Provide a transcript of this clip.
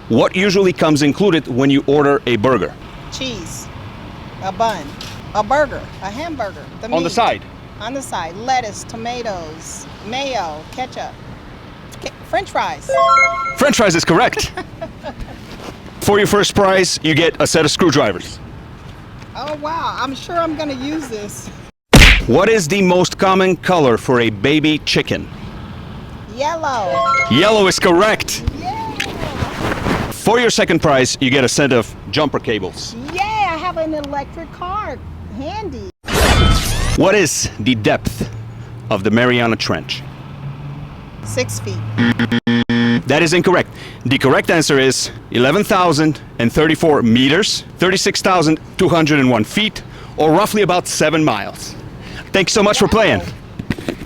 What usually comes included when you order a burger? Cheese, a bun, a burger, a hamburger. On the meat. side. On the side, lettuce, tomatoes, mayo, ketchup, French fries. French fries is correct. For your first prize, you get a set of screwdrivers. Oh wow, I'm sure I'm gonna use this. What is the most common color for a baby chicken? Yellow. Yellow is correct. Yeah. For your second prize, you get a set of jumper cables. Yeah, I have an electric car handy. What is the depth of the Mariana Trench? 6 feet. That is incorrect. The correct answer is 11,034 meters, 36,201 feet, or roughly about 7 miles. Thanks so much for playing.